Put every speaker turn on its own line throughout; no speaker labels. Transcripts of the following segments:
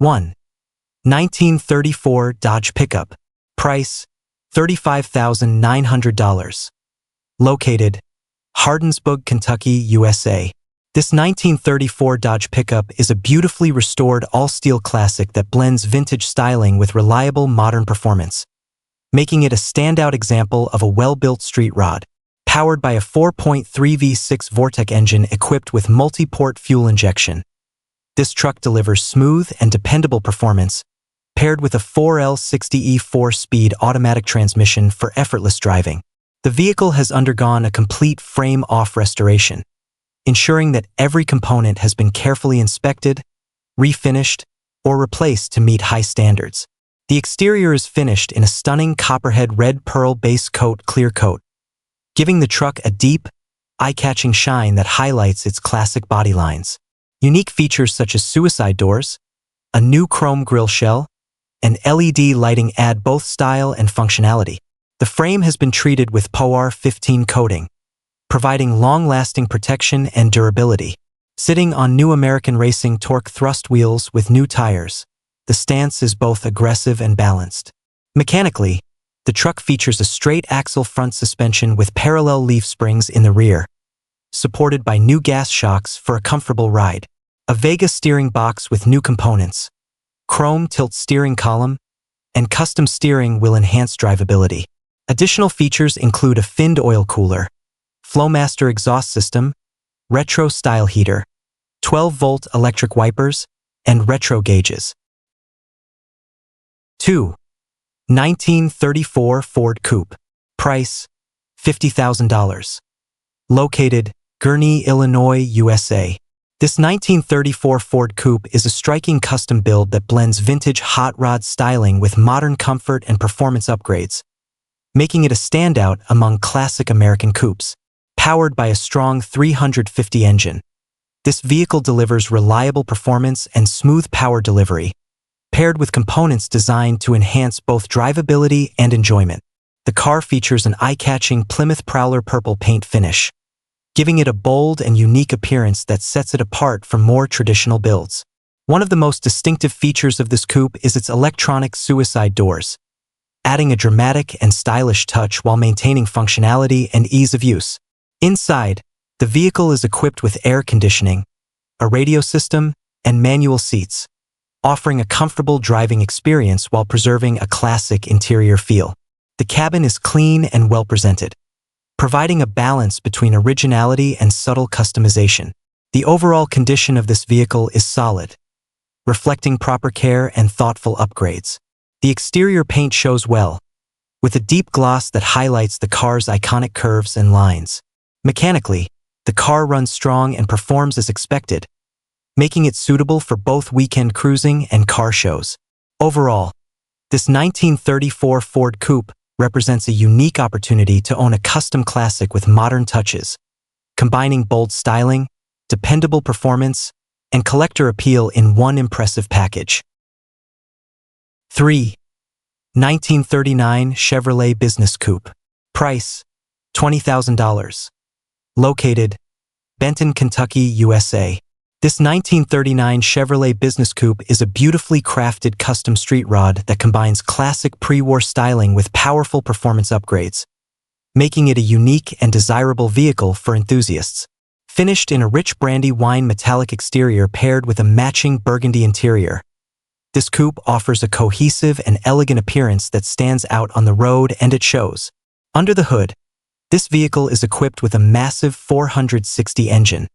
1. 1934 Dodge Pickup. Price, $35,900. Located, Hardinsburg, Kentucky, USA. This 1934 Dodge Pickup is a beautifully restored all-steel classic that blends vintage styling with reliable modern performance, making it a standout example of a well-built street rod. Powered by a 4.3 V6 Vortec engine equipped with multi-port fuel injection, this truck delivers smooth and dependable performance, paired with a 4L60E 4-speed automatic transmission for effortless driving. The vehicle has undergone a complete frame-off restoration, ensuring that every component has been carefully inspected, refinished, or replaced to meet high standards. The exterior is finished in a stunning copperhead red pearl base coat clear coat, giving the truck a deep, eye-catching shine that highlights its classic body lines. Unique features such as suicide doors, a new chrome grille shell, and LED lighting add both style and functionality. The frame has been treated with POR 15 coating, providing long-lasting protection and durability. Sitting on new American Racing Torque thrust wheels with new tires, the stance is both aggressive and balanced. Mechanically, the truck features a straight axle front suspension with parallel leaf springs in the rear, supported by new gas shocks for a comfortable ride. A Vega steering box with new components, chrome tilt steering column, and custom steering will enhance drivability. Additional features include a finned oil cooler, Flowmaster exhaust system, retro style heater, 12-volt electric wipers, and retro gauges. 2. 1934 Ford Coupe. Price, $50,000. Located, Gurnee, Illinois, USA. This 1934 Ford Coupe is a striking custom build that blends vintage hot rod styling with modern comfort and performance upgrades, making it a standout among classic American coupes. Powered by a strong 350 engine, this vehicle delivers reliable performance and smooth power delivery, paired with components designed to enhance both drivability and enjoyment. The car features an eye-catching Plymouth Prowler purple paint finish, giving it a bold and unique appearance that sets it apart from more traditional builds. One of the most distinctive features of this coupe is its electronic suicide doors, adding a dramatic and stylish touch while maintaining functionality and ease of use. Inside, the vehicle is equipped with air conditioning, a radio system, and manual seats, offering a comfortable driving experience while preserving a classic interior feel. The cabin is clean and well-presented, providing a balance between originality and subtle customization. The overall condition of this vehicle is solid, reflecting proper care and thoughtful upgrades. The exterior paint shows well, with a deep gloss that highlights the car's iconic curves and lines. Mechanically, the car runs strong and performs as expected, making it suitable for both weekend cruising and car shows. Overall, this 1934 Ford Coupe represents a unique opportunity to own a custom classic with modern touches, combining bold styling, dependable performance, and collector appeal in one impressive package. 3. 1939 Chevrolet Business Coupe. Price, $20,000. Located, Benton, Kentucky, USA. This 1939 Chevrolet Business Coupe is a beautifully crafted custom street rod that combines classic pre-war styling with powerful performance upgrades, making it a unique and desirable vehicle for enthusiasts. Finished in a rich brandy wine metallic exterior paired with a matching burgundy interior, this coupe offers a cohesive and elegant appearance that stands out on the road and at shows. Under the hood, this vehicle is equipped with a massive 460 engine,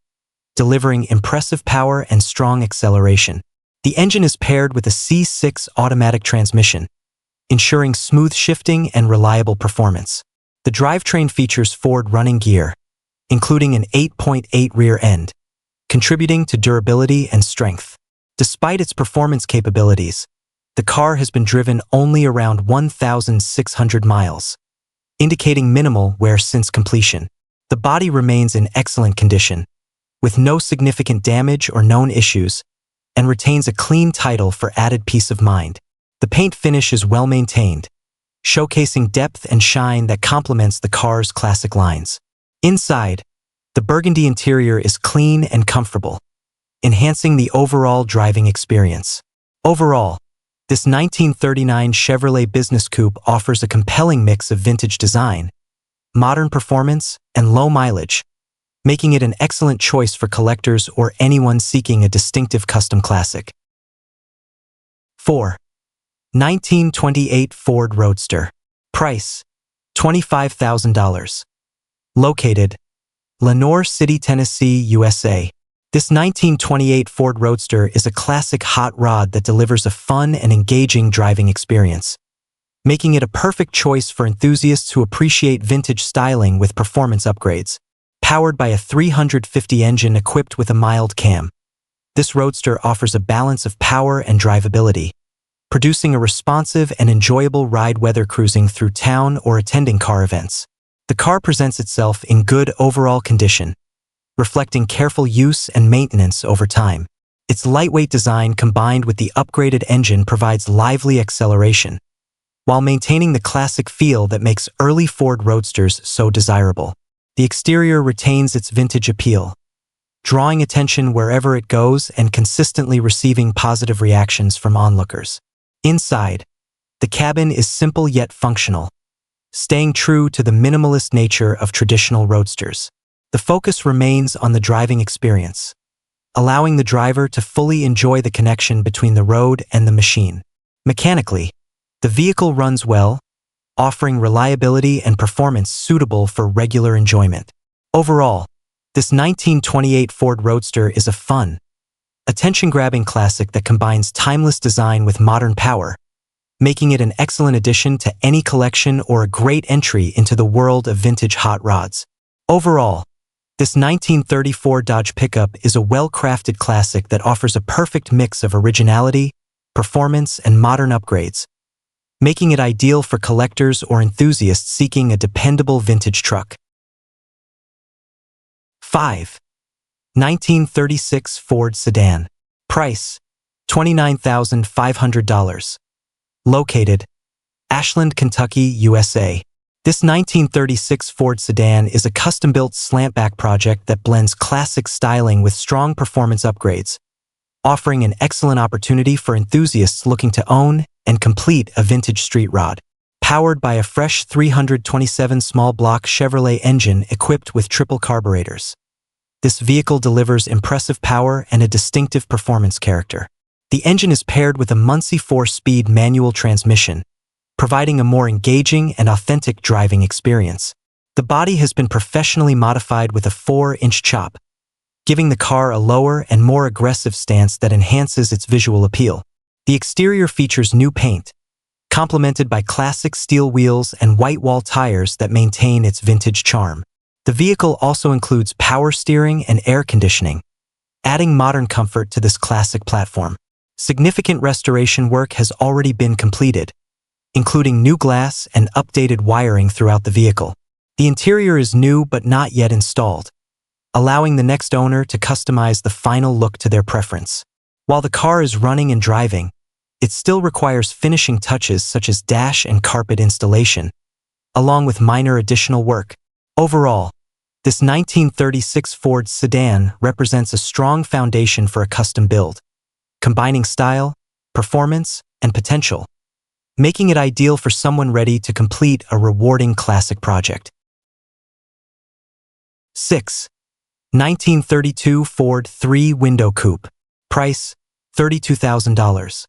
delivering impressive power and strong acceleration. The engine is paired with a C6 automatic transmission, ensuring smooth shifting and reliable performance. The drivetrain features Ford running gear, including an 8.8 rear end, contributing to durability and strength. Despite its performance capabilities, the car has been driven only around 1,600 miles, indicating minimal wear since completion. The body remains in excellent condition, with no significant damage or known issues, and retains a clean title for added peace of mind. The paint finish is well maintained, showcasing depth and shine that complements the car's classic lines. Inside, the burgundy interior is clean and comfortable, enhancing the overall driving experience. Overall, this 1939 Chevrolet Business Coupe offers a compelling mix of vintage design, modern performance, and low mileage, making it an excellent choice for collectors or anyone seeking a distinctive custom classic. 4. 1928 Ford Roadster. Price: $25,000. Located: Lenoir City, Tennessee, USA. This 1928 Ford Roadster is a classic hot rod that delivers a fun and engaging driving experience, making it a perfect choice for enthusiasts who appreciate vintage styling with performance upgrades. Powered by a 350 engine equipped with a mild cam, this Roadster offers a balance of power and drivability, producing a responsive and enjoyable ride whether cruising through town or attending car events. The car presents itself in good overall condition, reflecting careful use and maintenance over time. Its lightweight design combined with the upgraded engine provides lively acceleration, while maintaining the classic feel that makes early Ford Roadsters so desirable. The exterior retains its vintage appeal, drawing attention wherever it goes and consistently receiving positive reactions from onlookers. Inside, the cabin is simple yet functional, staying true to the minimalist nature of traditional Roadsters. The focus remains on the driving experience, allowing the driver to fully enjoy the connection between the road and the machine. Mechanically, the vehicle runs well, offering reliability and performance suitable for regular enjoyment. Overall, this 1928 Ford Roadster is a fun, attention-grabbing classic that combines timeless design with modern power, making it an excellent addition to any collection or a great entry into the world of vintage hot rods. Overall, this 1934 Dodge pickup is a well-crafted classic that offers a perfect mix of originality, performance, and modern upgrades, making it ideal for collectors or enthusiasts seeking a dependable vintage truck. 5. 1936 Ford Sedan. Price: $29,500. Located: Ashland, Kentucky, USA. This 1936 Ford Sedan is a custom-built slantback project that blends classic styling with strong performance upgrades, offering an excellent opportunity for enthusiasts looking to own and complete a vintage street rod. Powered by a fresh 327 small block Chevrolet engine equipped with triple carburetors, this vehicle delivers impressive power and a distinctive performance character. The engine is paired with a Muncie 4-speed manual transmission, providing a more engaging and authentic driving experience. The body has been professionally modified with a 4-inch chop, giving the car a lower and more aggressive stance that enhances its visual appeal. The exterior features new paint, complemented by classic steel wheels and white wall tires that maintain its vintage charm. The vehicle also includes power steering and air conditioning, adding modern comfort to this classic platform. Significant restoration work has already been completed, including new glass and updated wiring throughout the vehicle. The interior is new but not yet installed, allowing the next owner to customize the final look to their preference. While the car is running and driving, it still requires finishing touches such as dash and carpet installation, along with minor additional work. Overall, this 1936 Ford Sedan represents a strong foundation for a custom build, combining style, performance, and potential, making it ideal for someone ready to complete a rewarding classic project. 6. 1932 Ford 3-Window Coupe. Price: $32,000.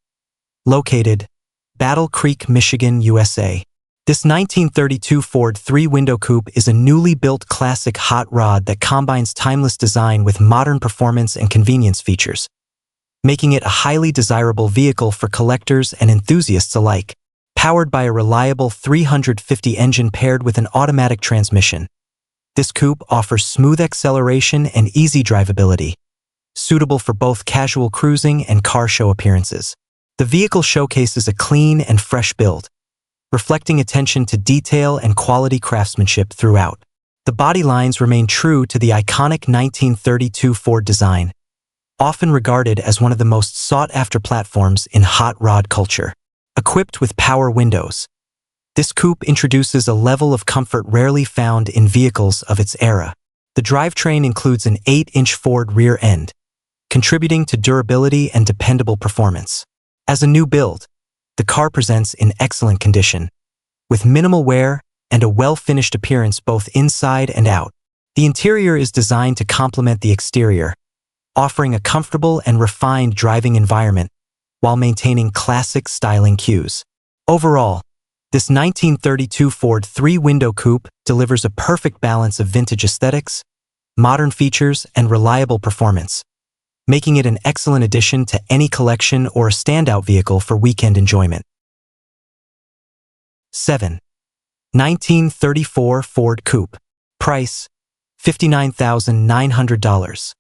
Located: Battle Creek, Michigan, USA. This 1932 Ford 3-Window Coupe is a newly built classic hot rod that combines timeless design with modern performance and convenience features, making it a highly desirable vehicle for collectors and enthusiasts alike. Powered by a reliable 350 engine paired with an automatic transmission, this coupe offers smooth acceleration and easy drivability, suitable for both casual cruising and car show appearances. The vehicle showcases a clean and fresh build, reflecting attention to detail and quality craftsmanship throughout. The body lines remain true to the iconic 1932 Ford design, often regarded as one of the most sought-after platforms in hot rod culture. Equipped with power windows, this coupe introduces a level of comfort rarely found in vehicles of its era. The drivetrain includes an 8-inch Ford rear end, contributing to durability and dependable performance. As a new build, the car presents in excellent condition, with minimal wear and a well-finished appearance both inside and out. The interior is designed to complement the exterior, offering a comfortable and refined driving environment while maintaining classic styling cues. Overall, this 1932 Ford three-window coupe delivers a perfect balance of vintage aesthetics, modern features, and reliable performance, making it an excellent addition to any collection or a standout vehicle for weekend enjoyment. 7. 1934 Ford Coupe. Price, $59,900.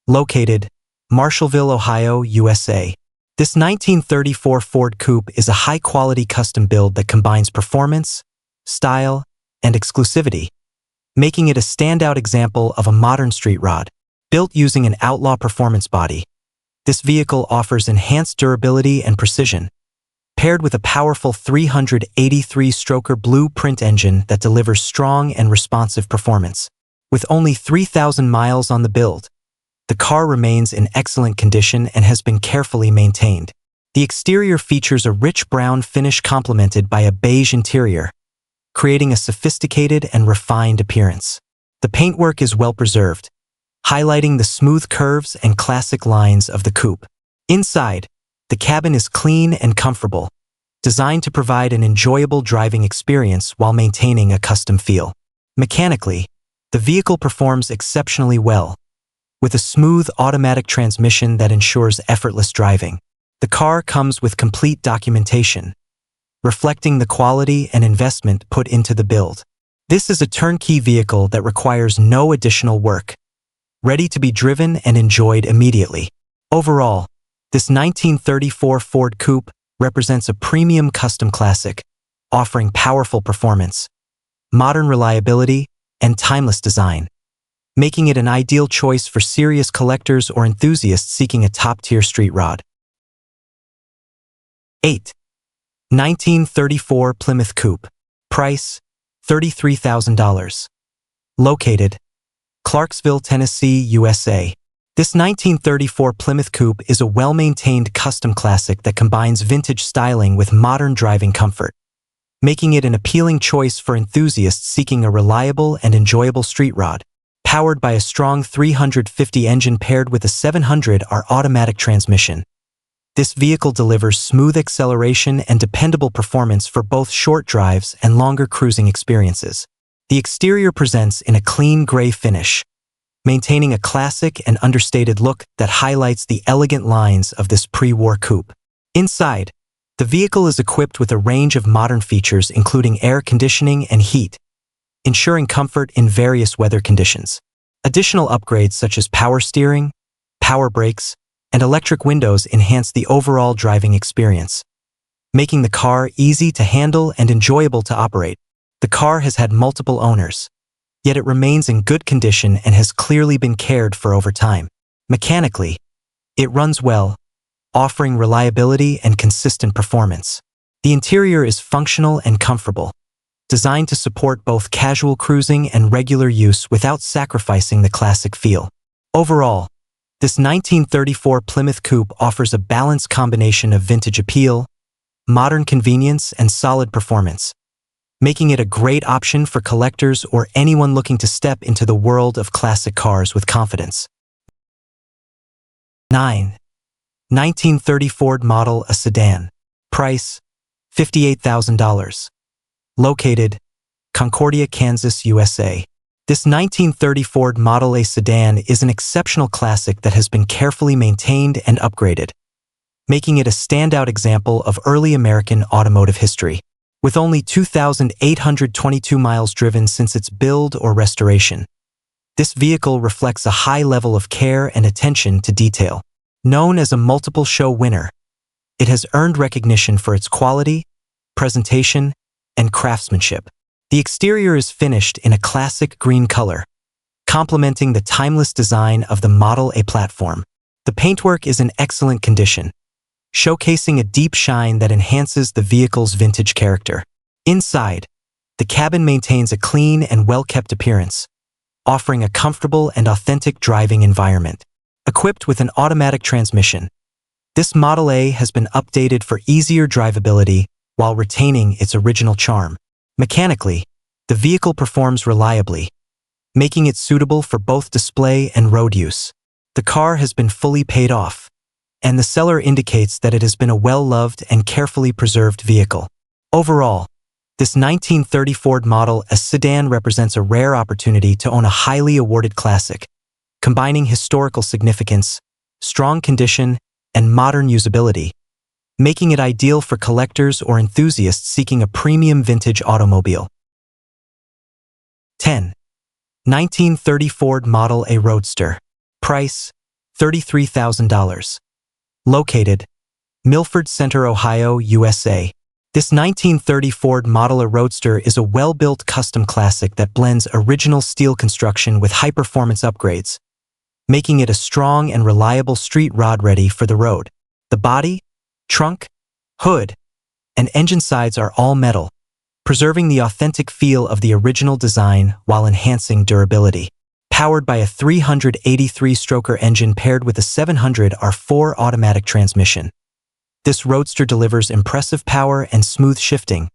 Located, Marshallville, Ohio, USA. This 1934 Ford Coupe is a high-quality custom build that combines performance, style, and exclusivity, making it a standout example of a modern street rod. Built using an Outlaw performance body, this vehicle offers enhanced durability and precision, paired with a powerful 383-stroker blueprint engine that delivers strong and responsive performance. With only 3,000 miles on the build, the car remains in excellent condition and has been carefully maintained. The exterior features a rich brown finish complemented by a beige interior, creating a sophisticated and refined appearance. The paintwork is well preserved, highlighting the smooth curves and classic lines of the coupe. Inside, the cabin is clean and comfortable, designed to provide an enjoyable driving experience while maintaining a custom feel. Mechanically, the vehicle performs exceptionally well, with a smooth automatic transmission that ensures effortless driving. The car comes with complete documentation, reflecting the quality and investment put into the build. This is a turnkey vehicle that requires no additional work, ready to be driven and enjoyed immediately. Overall, this 1934 Ford Coupe represents a premium custom classic, offering powerful performance, modern reliability, and timeless design, making it an ideal choice for serious collectors or enthusiasts seeking a top-tier street rod. 8. 1934 Plymouth Coupe. Price, $33,000. Located, Clarksville, Tennessee, USA. This 1934 Plymouth Coupe is a well-maintained custom classic that combines vintage styling with modern driving comfort, making it an appealing choice for enthusiasts seeking a reliable and enjoyable street rod. Powered by a strong 350 engine paired with a 700R automatic transmission, this vehicle delivers smooth acceleration and dependable performance for both short drives and longer cruising experiences. The exterior presents in a clean gray finish, maintaining a classic and understated look that highlights the elegant lines of this pre-war coupe. Inside, the vehicle is equipped with a range of modern features including air conditioning and heat, ensuring comfort in various weather conditions. Additional upgrades such as power steering, power brakes, and electric windows enhance the overall driving experience, making the car easy to handle and enjoyable to operate. The car has had multiple owners, yet it remains in good condition and has clearly been cared for over time. Mechanically, it runs well, offering reliability and consistent performance. The interior is functional and comfortable, designed to support both casual cruising and regular use without sacrificing the classic feel. Overall, this 1934 Plymouth Coupe offers a balanced combination of vintage appeal, modern convenience, and solid performance, making it a great option for collectors or anyone looking to step into the world of classic cars with confidence. 9. 1930 Ford Model A Sedan. Price, $58,000. Located, Concordia, Kansas, USA. This 1930 Ford Model A sedan is an exceptional classic that has been carefully maintained and upgraded, making it a standout example of early American automotive history. With only 2,822 miles driven since its build or restoration, this vehicle reflects a high level of care and attention to detail. Known as a multiple show winner, it has earned recognition for its quality, presentation, and craftsmanship. The exterior is finished in a classic green color, complementing the timeless design of the Model A platform. The paintwork is in excellent condition, showcasing a deep shine that enhances the vehicle's vintage character. Inside, the cabin maintains a clean and well-kept appearance, offering a comfortable and authentic driving environment. Equipped with an automatic transmission, This Model A has been updated for easier drivability while retaining its original charm. Mechanically, the vehicle performs reliably, making it suitable for both display and road use. The car has been fully paid off, and the seller indicates that it has been a well-loved and carefully preserved vehicle. Overall, this 1930 Ford Model S sedan represents a rare opportunity to own a highly awarded classic, combining historical significance, strong condition, and modern usability, making it ideal for collectors or enthusiasts seeking a premium vintage automobile. 10. 1930 Ford Model A Roadster. Price, $33,000. Located, Milford Center, Ohio, USA. This 1930 Ford Model A Roadster is a well-built custom classic that blends original steel construction with high-performance upgrades, making it a strong and reliable street rod ready for the road. The body, trunk, hood, and engine sides are all metal, preserving the authentic feel of the original design while enhancing durability. Powered by a 383-stroker engine paired with a 700 R4 automatic transmission, this Roadster delivers impressive power and smooth shifting,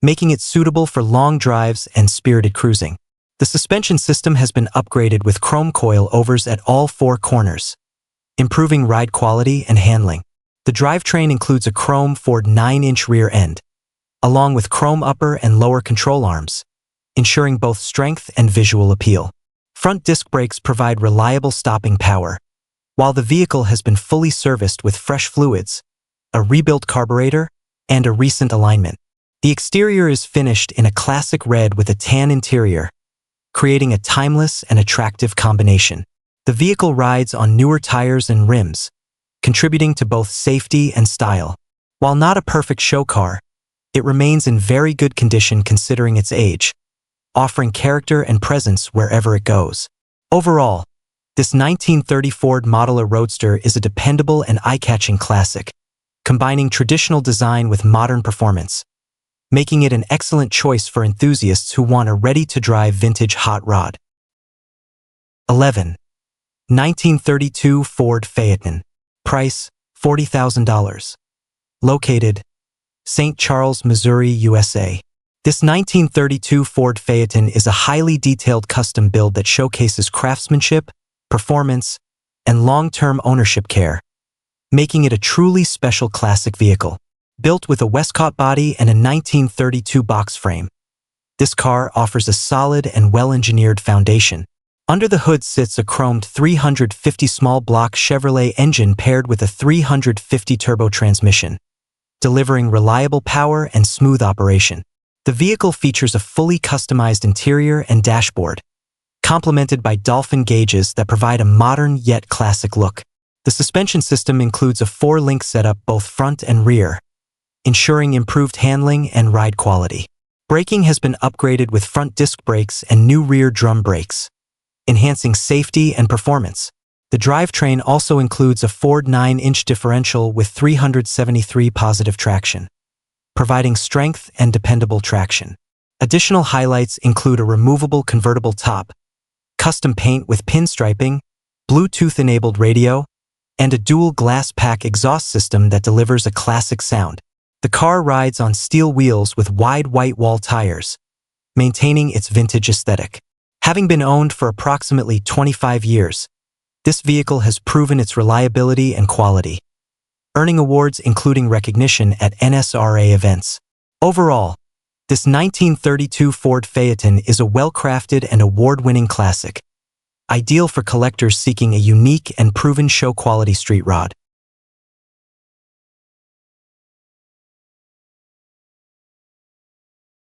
making it suitable for long drives and spirited cruising. The suspension system has been upgraded with chrome coil-overs at all four corners, improving ride quality and handling. The drivetrain includes a chrome Ford 9-inch rear end, along with chrome upper and lower control arms, ensuring both strength and visual appeal. Front disc brakes provide reliable stopping power, while the vehicle has been fully serviced with fresh fluids, a rebuilt carburetor, and a recent alignment. The exterior is finished in a classic red with a tan interior, creating a timeless and attractive combination. The vehicle rides on newer tires and rims, contributing to both safety and style. While not a perfect show car, it remains in very good condition considering its age, offering character and presence wherever it goes. Overall, this 1930 Ford Model A Roadster is a dependable and eye-catching classic, combining traditional design with modern performance, making it an excellent choice for enthusiasts who want a ready-to-drive vintage hot rod. 11. 1932 Ford Phaeton. Price, $40,000. Located, St. Charles, Missouri, USA. This 1932 Ford Phaeton is a highly detailed custom build that showcases craftsmanship, performance, and long-term ownership care, making it a truly special classic vehicle. Built with a Westcott body and a 1932 box frame, this car offers a solid and well-engineered foundation. Under the hood sits a chromed 350 small block Chevrolet engine paired with a 350 turbo transmission, delivering reliable power and smooth operation. The vehicle features a fully customized interior and dashboard, complemented by dolphin gauges that provide a modern yet classic look. The suspension system includes a 4-link setup both front and rear, ensuring improved handling and ride quality. Braking has been upgraded with front disc brakes and new rear drum brakes, enhancing safety and performance. The drivetrain also includes a Ford 9-inch differential with 373 positive traction, providing strength and dependable traction. Additional highlights include a removable convertible top, custom paint with pinstriping, Bluetooth-enabled radio, and a dual glass pack exhaust system that delivers a classic sound. The car rides on steel wheels with wide white wall tires, maintaining its vintage aesthetic. Having been owned for approximately 25 years, this vehicle has proven its reliability and quality, earning awards including recognition at NSRA events. Overall, this 1932 Ford Phaeton is a well-crafted and award-winning classic, ideal for collectors seeking a unique and proven show-quality street rod.